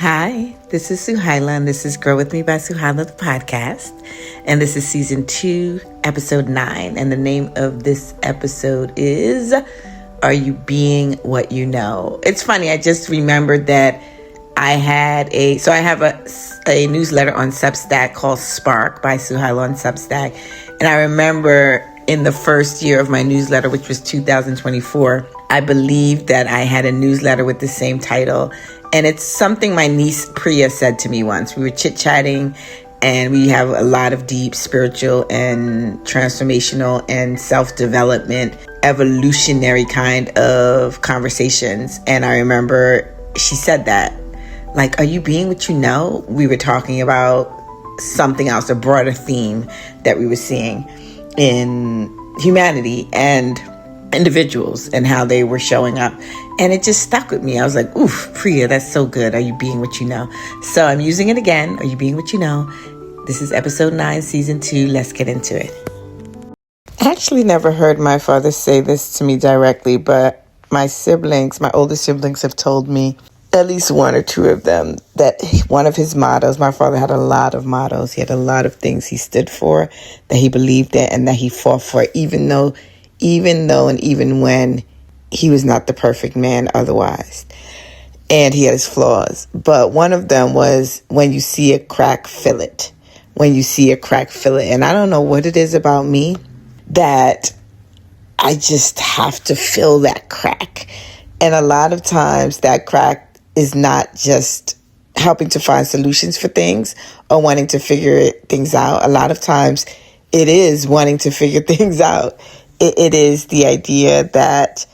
Hi, this is Suhailah, and this is Grow With Me by Suhailah, the podcast. And this is season 2, episode 9. And the name of this episode is, Are You Being What You Know? It's funny, I just remembered that I have a newsletter on Substack called Spark by Suhailah on Substack. And I remember in the first year of my newsletter, which was 2024, I believe that I had a newsletter with the same title. And it's something my niece Pria said to me once. We were chit-chatting, and we have a lot of deep spiritual and transformational and self-development, evolutionary kind of conversations. And I remember she said that, like, are you being what you know? We were talking about something else, a broader theme that we were seeing in humanity and individuals and how they were showing up. And it just stuck with me. I was like, oof, Pria, that's so good. Are you being what you know? So I'm using it again. Are you being what you know? This is episode 9, season 2. Let's get into it. I actually never heard my father say this to me directly, but my older siblings have told me, at least one or two of them, that one of his mottos, my father had a lot of mottos. He had a lot of things he stood for, that he believed in, and that he fought for, even when he was not the perfect man otherwise. And he had his flaws. But one of them was, when you see a crack, fill it. When you see a crack, fill it. And I don't know what it is about me that I just have to fill that crack. And a lot of times that crack is not just helping to find solutions for things or wanting to figure things out. A lot of times it is wanting to figure things out. It is the idea that,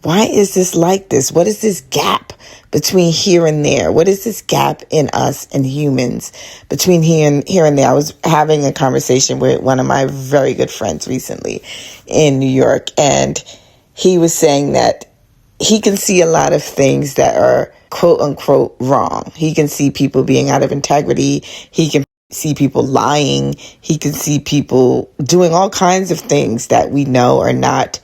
why is this like this? What is this gap between here and there? What is this gap in us and humans between here and there? I was having a conversation with one of my very good friends recently in New York, and he was saying that he can see a lot of things that are quote unquote wrong. He can see people being out of integrity. He can see people lying. He can see people doing all kinds of things that we know are not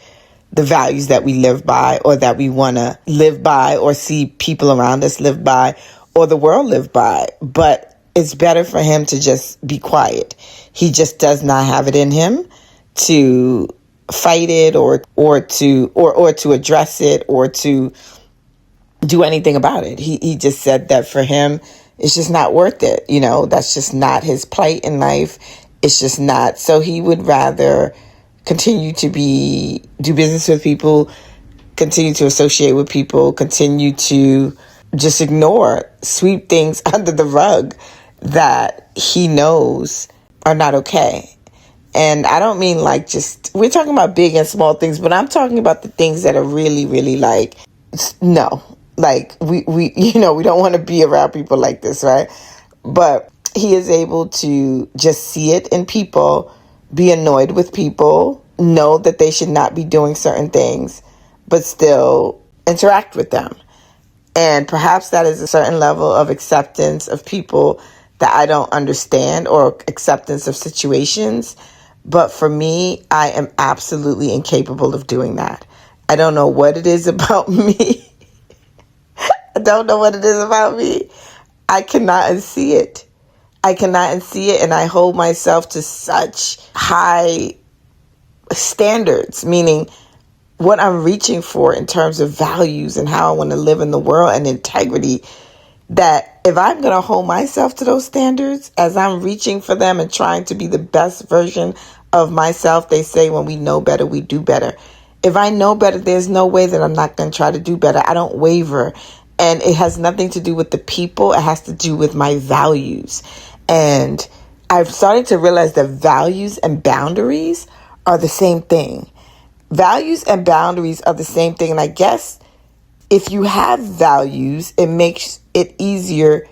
the values that we live by, or that we want to live by, or see people around us live by, or the world live by. But it's better for him to just be quiet. He just does not have it in him to fight it or to address it or to do anything about it. He just said that for him, it's just not worth it. You know, that's just not his plight in life. It's just not. So he would rather continue to do business with people, continue to associate with people, continue to just sweep things under the rug that he knows are not okay. And I don't mean like we're talking about big and small things, but I'm talking about the things that are really, really like, no. Like, we don't want to be around people like this, right? But he is able to just see it in people, be annoyed with people, know that they should not be doing certain things, but still interact with them. And perhaps that is a certain level of acceptance of people that I don't understand, or acceptance of situations. But for me, I am absolutely incapable of doing that. I don't know what it is about me. I don't know what it is about me. I cannot unsee it. And I hold myself to such high standards, meaning what I'm reaching for in terms of values and how I want to live in the world and integrity, that if I'm going to hold myself to those standards as I'm reaching for them and trying to be the best version of myself, they say when we know better, we do better. If I know better, there's no way that I'm not going to try to do better. I don't waver. And it has nothing to do with the people. It has to do with my values. And I've started to realize that values and boundaries are the same thing. Values and boundaries are the same thing. And I guess if you have values, it makes it easier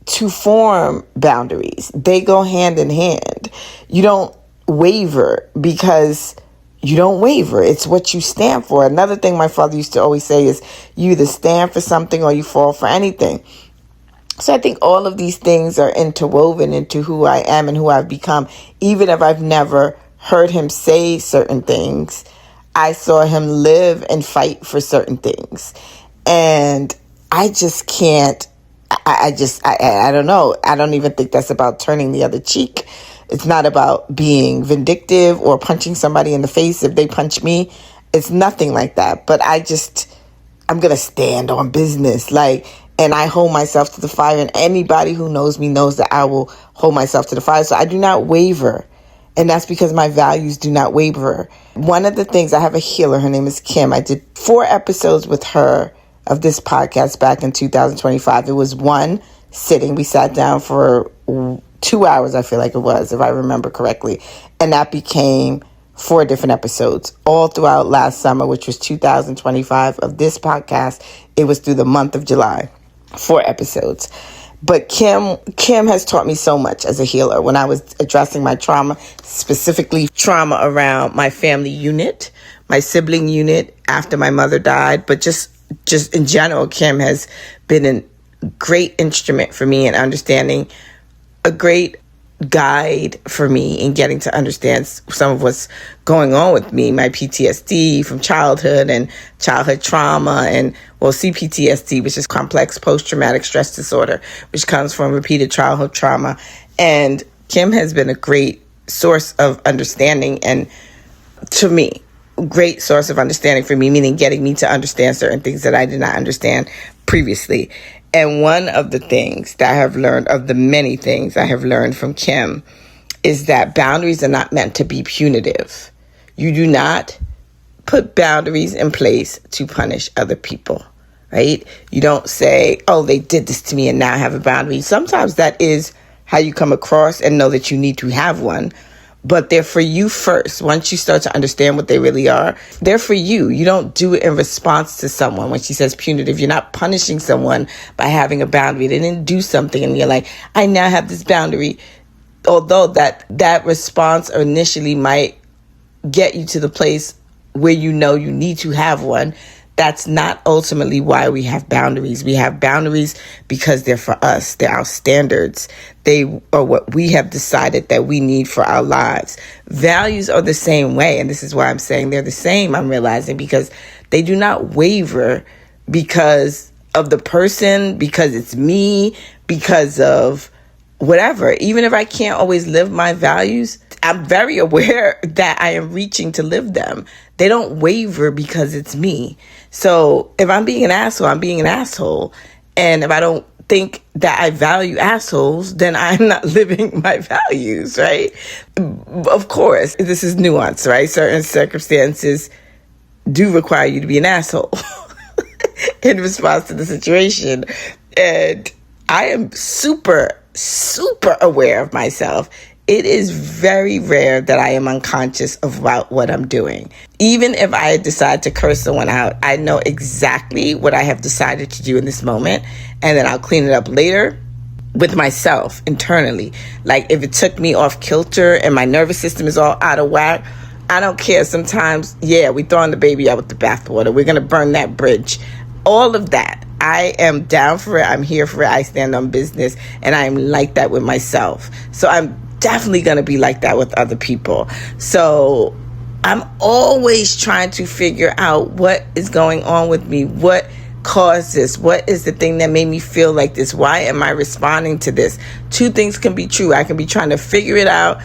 to form boundaries. They go hand in hand. You don't waver because you don't waver. It's what you stand for. Another thing my father used to always say is, you either stand for something or you fall for anything. So I think all of these things are interwoven into who I am and who I've become. Even if I've never heard him say certain things, I saw him live and fight for certain things. And I just can't I don't know. I don't even think that's about turning the other cheek. It's not about being vindictive or punching somebody in the face if they punch me. It's nothing like that. But I'm going to stand on business. And I hold myself to the fire. And anybody who knows me knows that I will hold myself to the fire. So I do not waver. And that's because my values do not waver. One of the things, I have a healer. Her name is Kim. I did 4 episodes with her of this podcast back in 2025. It was one sitting. We sat down for 2 hours, I feel like it was, if I remember correctly. And that became 4 different episodes all throughout last summer, which was 2025 of this podcast. It was through the month of July, 4 episodes. But Kim has taught me so much as a healer. When I was addressing my trauma, specifically trauma around my family unit, my sibling unit after my mother died, but just in general, Kim has been a great instrument for me in understanding, a great guide for me in getting to understand some of what's going on with me, my PTSD from childhood and childhood trauma, and CPTSD, which is complex post-traumatic stress disorder, which comes from repeated childhood trauma. And Kim has been a great source of understanding, and to me, great source of understanding for me, meaning getting me to understand certain things that I did not understand previously. And one of the things that I have learned, of the many things I have learned from Kim, is that boundaries are not meant to be punitive. You do not put boundaries in place to punish other people, right? You don't say, oh, they did this to me and now I have a boundary. Sometimes that is how you come across and know that you need to have one. But they're for you first. Once you start to understand what they really are, they're for you. You don't do it in response to someone. When she says punitive, you're not punishing someone by having a boundary. They didn't do something and you're like, I now have this boundary. Although that response initially might get you to the place where you know you need to have one, that's not ultimately why we have boundaries. We have boundaries because they're for us. They're our standards. They are what we have decided that we need for our lives. Values are the same way. And this is why I'm saying they're the same, I'm realizing, because they do not waver because of the person, because it's me, because of whatever. Even if I can't always live my values, I'm very aware that I am reaching to live them. They don't waver because it's me. So if I'm being an asshole, I'm being an asshole. And if I don't think that I value assholes, then I'm not living my values, right? Of course, this is nuance, right? Certain circumstances do require you to be an asshole in response to the situation. And I am super aware of myself. It is very rare that I am unconscious about what I'm doing. Even if I decide to curse someone out, I know exactly what I have decided to do in this moment, and then I'll clean it up later with myself internally. Like if it took me off kilter and my nervous system is all out of whack, I don't care. Sometimes, we throwing the baby out with the bathwater. We're going to burn that bridge. All of that. I am down for it. I'm here for it. I stand on business, and I am like that with myself. So I'm definitely going to be like that with other people. So I'm always trying to figure out what is going on with me. What caused this? What is the thing that made me feel like this? Why am I responding to this? 2 things can be true. I can be trying to figure it out.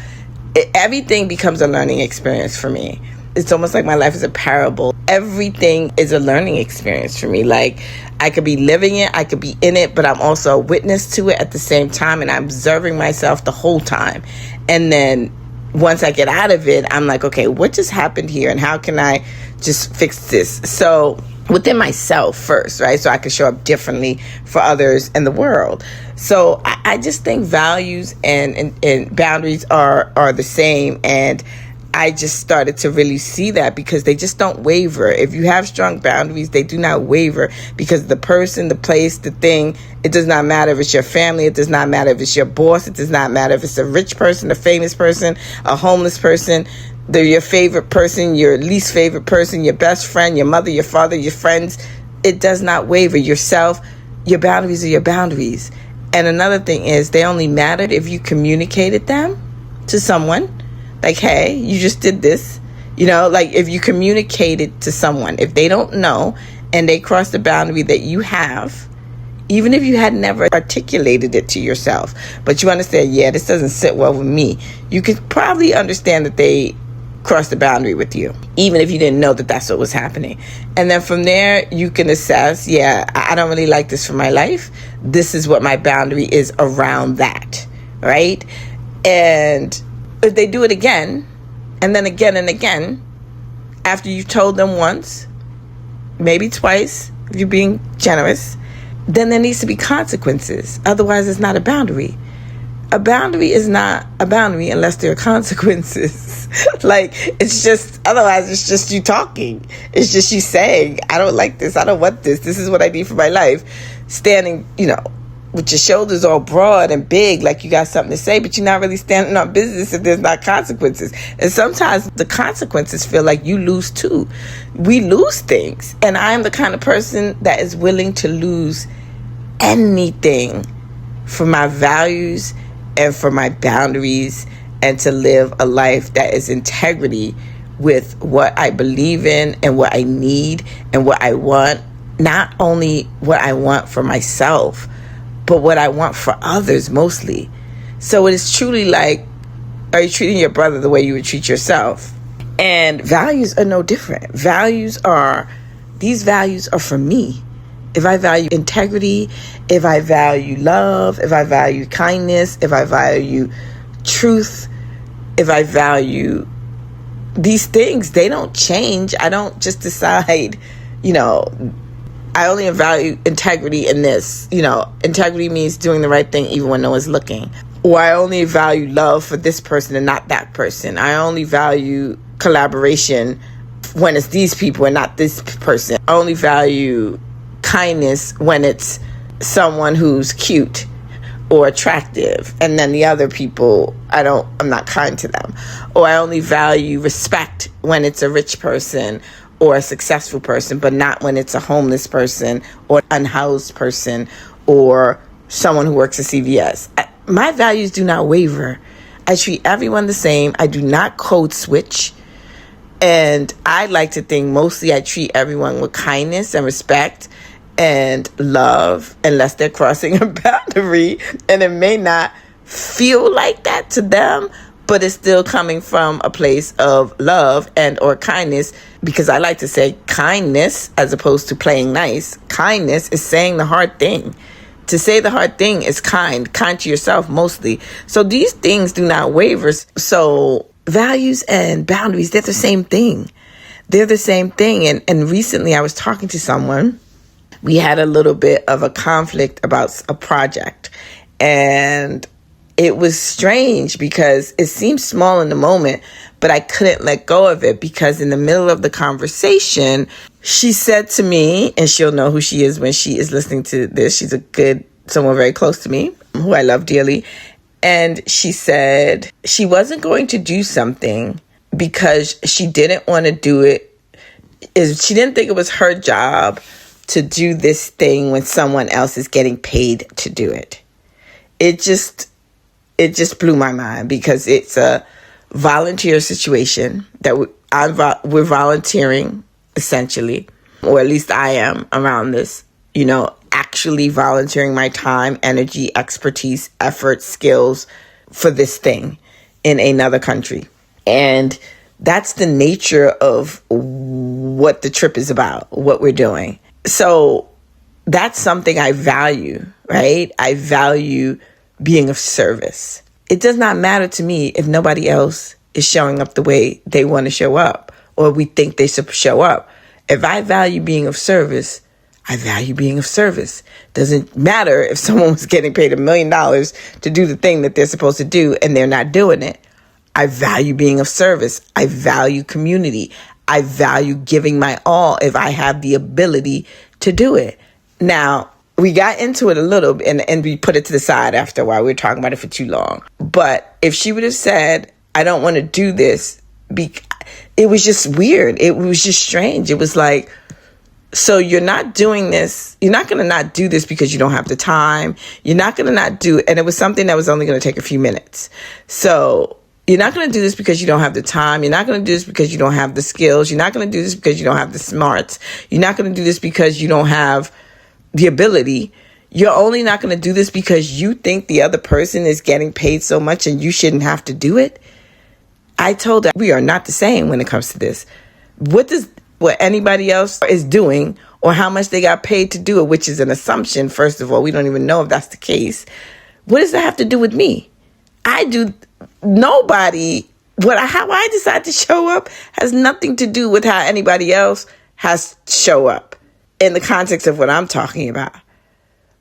Everything becomes a learning experience for me. It's almost like my life is a parable. Everything is a learning experience for me. Like I could be living it, I could be in it, but I'm also a witness to it at the same time, and I'm observing myself the whole time. And then once I get out of it, I'm like, okay, what just happened here, and how can I just fix this? So within myself first, right? So I can show up differently for others in the world. So I just think values and boundaries are the same, and I just started to really see that because they just don't waver. If you have strong boundaries, they do not waver because the person, the place, the thing, it does not matter if it's your family, it does not matter if it's your boss, it does not matter if it's a rich person, a famous person, a homeless person, they're your favorite person, your least favorite person, your best friend, your mother, your father, your friends. It does not waver. Yourself, your boundaries are your boundaries. And another thing is they only mattered if you communicated them to someone. Like, hey, you just did this. Like if you communicate it to someone, if they don't know and they cross the boundary that you have, Even if you had never articulated it to yourself, but you understand, yeah, this doesn't sit well with me, you could probably understand that they crossed the boundary with you, even if you didn't know that that's what was happening. And then from there, you can assess, yeah, I don't really like this for my life. This is what my boundary is around that, right? And if they do it again, and then again and again, after you've told them once, maybe twice, if you're being generous, then there needs to be consequences. Otherwise, it's not a boundary. A boundary is not a boundary unless there are consequences. Like, it's just, otherwise it's just you talking. It's just you saying, I don't like this, I don't want this, this is what I need for my life. Standing, with your shoulders all broad and big, like you got something to say, but you're not really standing on business if there's not consequences. And sometimes the consequences feel like you lose too. We lose things. And I am the kind of person that is willing to lose anything for my values and for my boundaries, and to live a life that is integrity with what I believe in and what I need and what I want. Not only what I want for myself, but what I want for others mostly. So it is truly like, are you treating your brother the way you would treat yourself? And values are no different. These values are for me. If I value integrity, if I value love, if I value kindness, if I value truth, if I value these things, they don't change. I don't just decide, I only value integrity in this. Integrity means doing the right thing even when no one's looking. Or I only value love for this person and not that person. I only value collaboration when it's these people and not this person. I only value kindness when it's someone who's cute or attractive, and then the other people, I'm not kind to them. Or I only value respect when it's a rich person or a successful person, but not when it's a homeless person or unhoused person or someone who works at CVS. My values do not waver. I treat everyone the same. I do not code switch. And I like to think mostly I treat everyone with kindness and respect and love, unless they're crossing a boundary. And it may not feel like that to them, but it's still coming from a place of love and or kindness, because I like to say kindness as opposed to playing nice. Kindness is saying the hard thing. To say the hard thing is kind to yourself mostly. So these things do not waver. So values and boundaries, they're the same thing. They're the same thing. And recently I was talking to someone. We had a little bit of a conflict about a project, and it was strange because it seemed small in the moment, but I couldn't let go of it, because in the middle of the conversation, she said to me, and she'll know who she is when she is listening to this. She's someone very close to me, who I love dearly. And she said she wasn't going to do something because she didn't want to do it. She didn't think it was her job to do this thing when someone else is getting paid to do it. It just blew my mind, because it's a volunteer situation that we're volunteering essentially, or at least I am around this, actually volunteering my time, energy, expertise, effort, skills for this thing in another country. And that's the nature of what the trip is about, what we're doing. So that's something I value, right? I value being of service. It does not matter to me if nobody else is showing up the way they want to show up, or we think they should show up. If I value being of service, I value being of service. Doesn't matter if someone was getting paid $1 million to do the thing that they're supposed to do and they're not doing it. I value being of service. I value community. I value giving my all if I have the ability to do it. Now, we got into it a little bit and we put it to the side after a while. We were talking about it for too long. But if she would have said, I don't want to do this, it was just weird. It was just strange. It was like, so you're not doing this. You're not going to not do this because you don't have the time. You're not going to not do it. And it was something that was only going to take a few minutes. So you're not going to do this because you don't have the time. You're not going to do this because you don't have the skills. You're not going to do this because you don't have the smarts. You're not going to do this because you don't have the ability. You're only not going to do this because you think the other person is getting paid so much and you shouldn't have to do it. I told her we are not the same when it comes to this. What anybody else is doing or how much they got paid to do it, which is an assumption. First of all, we don't even know if that's the case. What does that have to do with me? How I decide to show up has nothing to do with how anybody else has to show up in the context of what I'm talking about.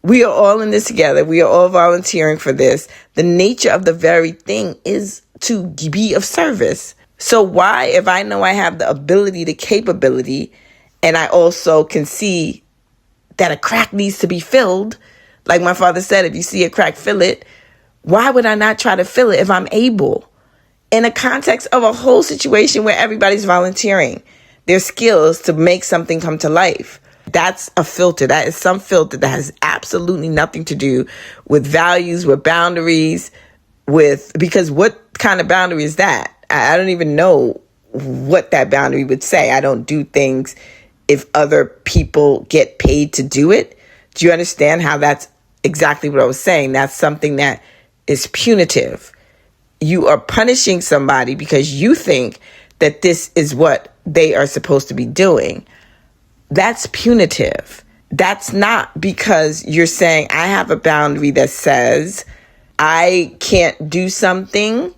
We are all in this together. We are all volunteering for this. The nature of the very thing is to be of service. So why, if I know I have the ability, the capability, and I also can see that a crack needs to be filled, like my father said, if you see a crack, fill it, why would I not try to fill it if I'm able? In a context of a whole situation where everybody's volunteering their skills to make something come to life. That's a filter. That is some filter that has absolutely nothing to do with values, with boundaries, because what kind of boundary is that? I don't even know what that boundary would say. I don't do things if other people get paid to do it. Do you understand how that's exactly what I was saying? That's something that is punitive. You are punishing somebody because you think that this is what they are supposed to be doing. That's punitive. That's not because you're saying I have a boundary that says I can't do something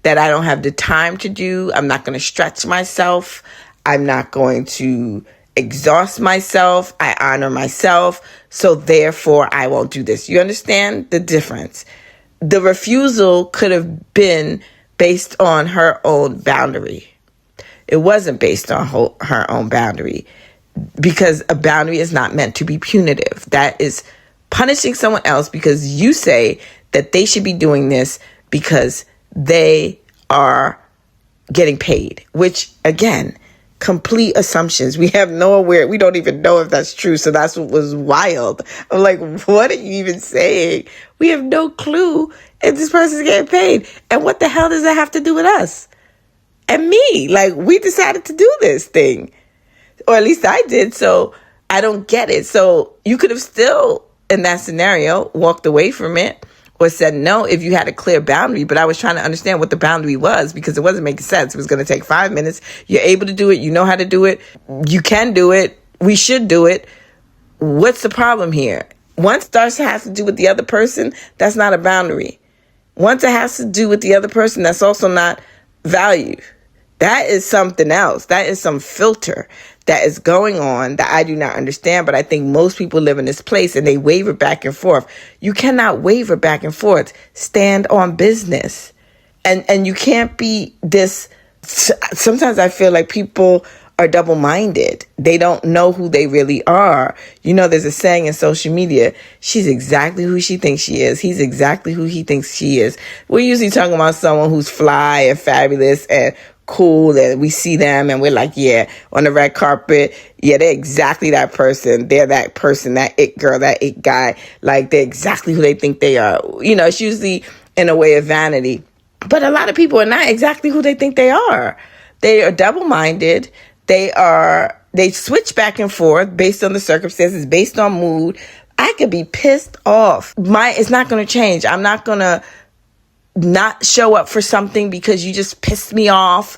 that I don't have the time to do. I'm not going to stretch myself. I'm not going to exhaust myself. I honor myself. So therefore, I won't do this. You understand the difference? The refusal could have been based on her own boundary. It wasn't based on her own boundary, because a boundary is not meant to be punitive. That is punishing someone else because you say that they should be doing this because they are getting paid, which, again, complete assumptions. We don't even know if that's true. So that's what was wild. I'm like, what are you even saying? We have no clue if this person's getting paid. And what the hell does that have to do with us and me? Like, we decided to do this thing, or at least I did. So I don't get it. So you could have still, in that scenario, walked away from it or said no if you had a clear boundary. But I was trying to understand what the boundary was because it wasn't making sense. It was going to take 5 minutes. You're able to do it. You know how to do it. You can do it. We should do it. What's the problem here? Once it starts to have to do with the other person, that's not a boundary. Once it has to do with the other person, that's also not value. That is something else. That is some filter that is going on that I do not understand. But I think most people live in this place and they waver back and forth. You cannot waver back and forth. Stand on business. And you can't be this. Sometimes I feel like people are double-minded. They don't know who they really are. You know, there's a saying in social media, she's exactly who she thinks she is. He's exactly who he thinks she is. We're usually talking about someone who's fly and fabulous and cool, and we see them and we're like, yeah, on the red carpet, yeah, they're exactly that person. They're that person, that it girl, that it guy. Like, they're exactly who they think they are. You know, it's usually in a way of vanity. But a lot of people are not exactly who they think they are. They are double-minded. They switch back and forth based on the circumstances, based on mood. I could be pissed off. It's not going to change. I'm not going to not show up for something because you just pissed me off,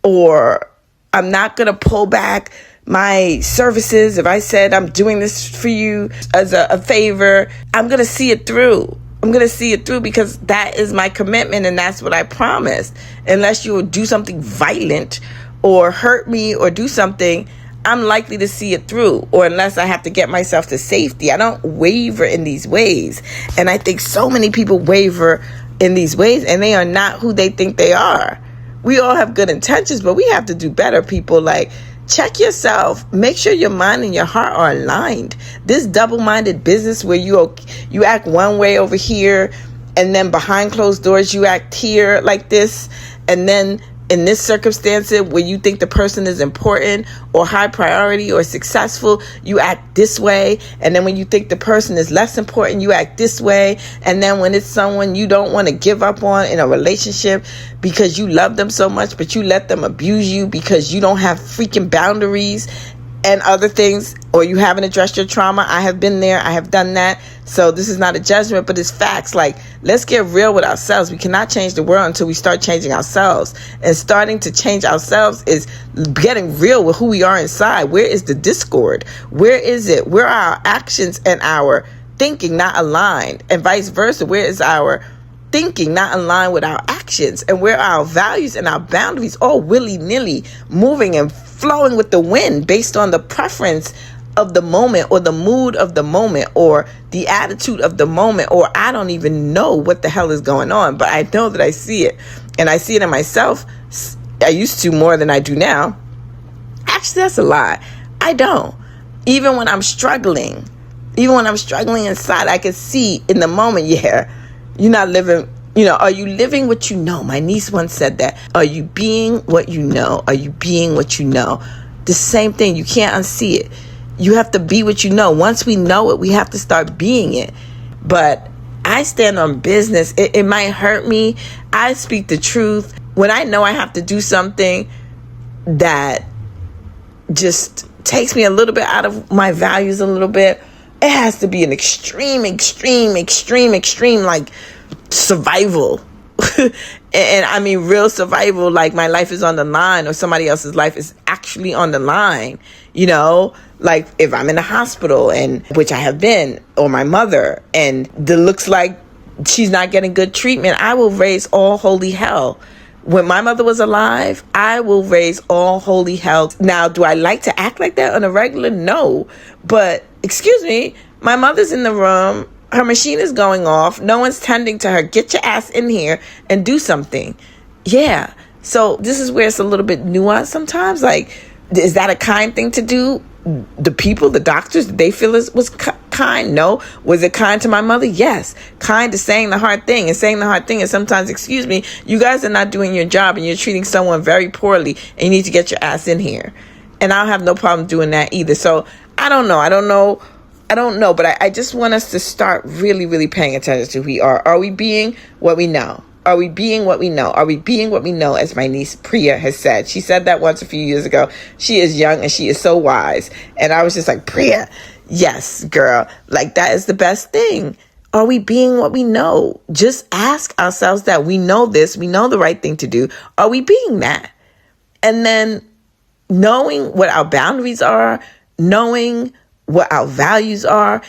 or I'm not going to pull back my services if I said I'm doing this for you as a favor. I'm going to see it through. I'm going to see it through because that is my commitment and that's what I promised. Unless you will do something violent or hurt me or do something, I'm likely to see it through, or unless I have to get myself to safety. I don't waver in these ways. And I think so many people waver in these ways and they are not who they think they are. We all have good intentions, but we have to do better, people. Like, check yourself. Make sure your mind and your heart are aligned. This double-minded business where you act one way over here and then behind closed doors you act here like this, and then in this circumstance where you think the person is important or high priority or successful, you act this way. And then when you think the person is less important, you act this way. And then when it's someone you don't want to give up on in a relationship because you love them so much, but you let them abuse you because you don't have freaking boundaries, and other things, or you haven't addressed your trauma. I have been there. I have done that. So this is not a judgment, but it's facts. Like, let's get real with ourselves. We cannot change the world until we start changing ourselves. And starting to change ourselves is getting real with who we are inside. Where is the discord? Where is it? Where are our actions and our thinking not aligned? And vice versa. Where is our thinking not aligned with our actions? And where are our values and our boundaries all willy-nilly moving and flowing with the wind based on the preference of the moment, or the mood of the moment, or the attitude of the moment, or I don't even know what the hell is going on, but I know that I see it. And I see it in myself. I used to more than I do now. Actually, that's a lie. I don't. Even when I'm struggling inside, I can see in the moment, yeah, you're not living, are you living what you know? My niece once said that. Are you being what you know? Are you being what you know? The same thing. You can't unsee it. You have to be what you know. Once we know it, we have to start being it. But I stand on business. It might hurt me. I speak the truth. When I know I have to do something that just takes me a little bit out of my values a little bit, it has to be an extreme, like survival. And I mean real survival, like my life is on the line, or somebody else's life is actually on the line, like if I'm in the hospital, and which I have been, or my mother, and it looks like she's not getting good treatment, I will raise all holy hell. When my mother was alive, I will raise all holy hell. Now, do I like to act like that on a regular? No. But, excuse me, my mother's in the room. Her machine is going off. No one's tending to her. Get your ass in here and do something. Yeah. So this is where it's a little bit nuanced sometimes. Like, is that a kind thing to do? The people, the doctors, did they feel it was kind? No. Was it kind to my mother? Yes. Kind to saying the hard thing. And saying the hard thing is sometimes, excuse me, you guys are not doing your job and you're treating someone very poorly and you need to get your ass in here. And I don't have no problem doing that either. So I don't know, but I just want us to start really, really paying attention to who we are. Are we being what we know? Are we being what we know? Are we being what we know, as my niece Pria has said? She said that once a few years ago. She is young and she is so wise. And I was just like, Pria, yes, girl. Like, that is the best thing. Are we being what we know? Just ask ourselves that. We know this. We know the right thing to do. Are we being that? And then knowing what our boundaries are, knowing what our values are,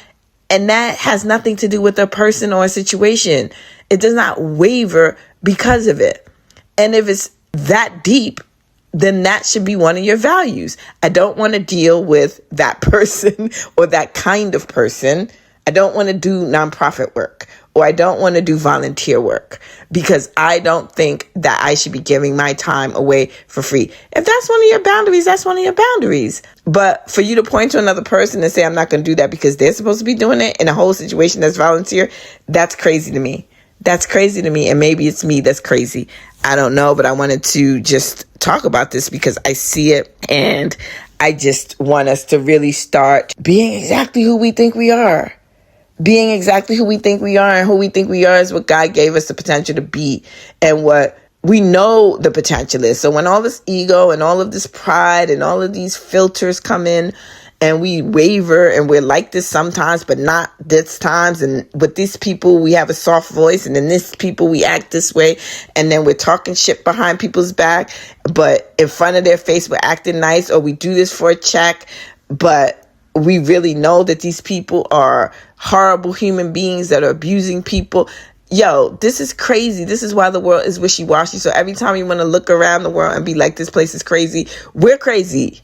and that has nothing to do with a person or a situation. It does not waver because of it. And if it's that deep, then that should be one of your values. I don't want to deal with that person or that kind of person. I don't want to do nonprofit work, or I don't want to do volunteer work, because I don't think that I should be giving my time away for free. If that's one of your boundaries, that's one of your boundaries. But for you to point to another person and say, I'm not going to do that because they're supposed to be doing it in a whole situation that's volunteer, that's crazy to me. That's crazy to me. And maybe it's me that's crazy. I don't know, but I wanted to just talk about this because I see it, and I just want us to really start being exactly who we think we are. Being exactly who we think we are, and who we think we are is what God gave us the potential to be, and what we know the potential is. So when all this ego and all of this pride and all of these filters come in, and we waver, and we're like this sometimes, but not this times. And with these people, we have a soft voice, and then this people, we act this way. And then we're talking shit behind people's back, but in front of their face, we're acting nice, or we do this for a check. But we really know that these people are horrible human beings that are abusing people. Yo, this is crazy. This is why the world is wishy-washy. So every time you want to look around the world and be like, this place is crazy, we're crazy.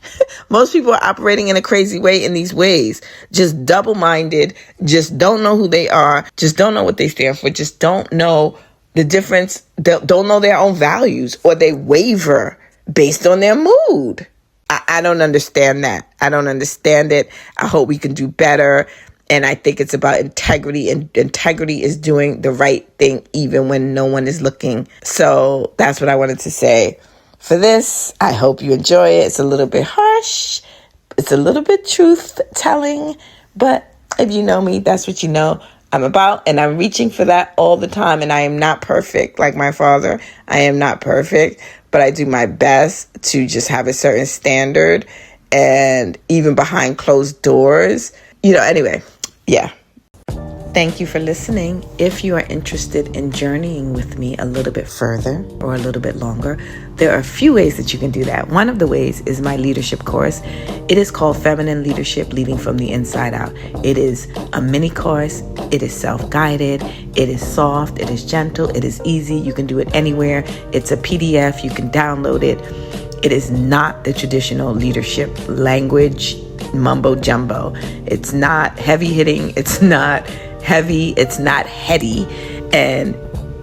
Most people are operating in a crazy way in these ways. Just double-minded, just don't know who they are, just don't know what they stand for, just don't know the difference, don't know their own values, or they waver based on their mood. I don't understand that. I don't understand it. I hope we can do better. And I think it's about integrity, and integrity is doing the right thing even when no one is looking. So that's what I wanted to say for this. I hope you enjoy it. It's a little bit harsh. It's a little bit truth telling. But if you know me, that's what you know I'm about. And I'm reaching for that all the time. And I am not perfect like my father. I am not perfect. But I do my best to just have a certain standard and even behind closed doors. Anyway, yeah. Thank you for listening. If you are interested in journeying with me a little bit further or a little bit longer, there are a few ways that you can do that. One of the ways is my leadership course. It is called Feminine Leadership, Leading from the Inside Out. It is a mini course. It is self-guided. It is soft. It is gentle. It is easy. You can do it anywhere. It's a PDF. You can download it. It is not the traditional leadership language mumbo jumbo. It's not heavy hitting. It's not heavy. It's not heady. And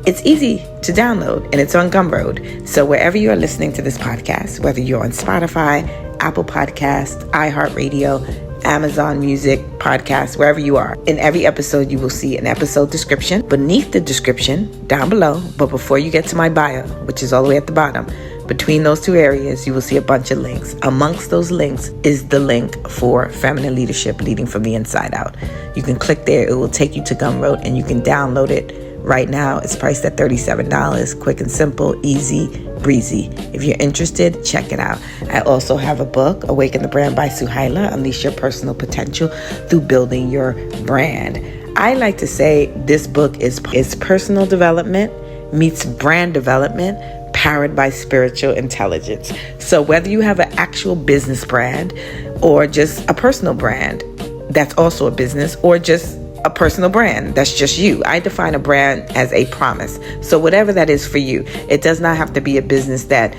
it's easy to download, and it's on Gumroad. So wherever you are listening to this podcast, whether you're on Spotify, Apple Podcasts, iHeartRadio, Amazon Music, Podcasts, wherever you are, in every episode you will see an episode description. Beneath the description, down below, but before you get to my bio, which is all the way at the bottom, between those two areas, you will see a bunch of links. Amongst those links is the link for Feminine Leadership, Leading from the Inside Out. You can click there. It will take you to Gumroad, and you can download it right now. It's priced at $37. Quick and simple, easy, breezy. If you're interested, check it out. I also have a book, Awaken the Brand by Suhailah, Unleash Your Personal Potential Through Building Your Brand. I like to say this book is personal development meets brand development, powered by spiritual intelligence. So whether you have an actual business brand or just a personal brand that's also a business, or just a personal brand that's just you, I define a brand as a promise. So whatever that is for you, it does not have to be a business that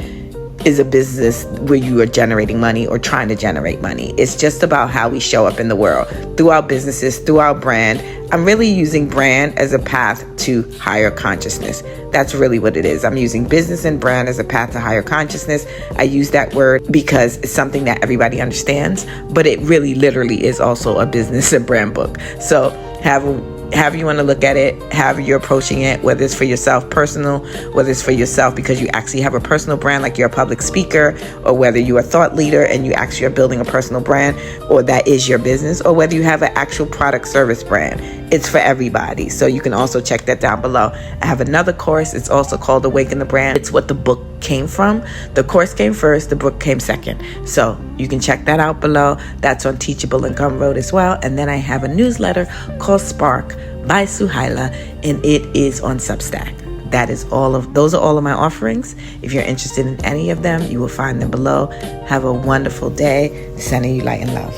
is a business where you are generating money or trying to generate money. It's just about how we show up in the world through our businesses, through our brand. I'm really using brand as a path to higher consciousness. That's really what it is. I'm using business and brand as a path to higher consciousness. I use that word because it's something that everybody understands, but it really literally is also a business and brand book. So however you want to look at it, however you're approaching it, whether it's for yourself personal, whether it's for yourself because you actually have a personal brand, like you're a public speaker, or whether you're a thought leader and you actually are building a personal brand, or that is your business, or whether you have an actual product service brand. It's for everybody. So you can also check that down below. I have another course. It's also called Awaken the Brand. It's what the book came from. The course came first, the book came second. So you can check that out below. That's on Teachable and Gumroad as well. And then I have a newsletter called Spark by Suhailah, and it is on Substack. Those are all of my offerings. If you're interested in any of them, you will find them below. Have a wonderful day. Sending you light and love.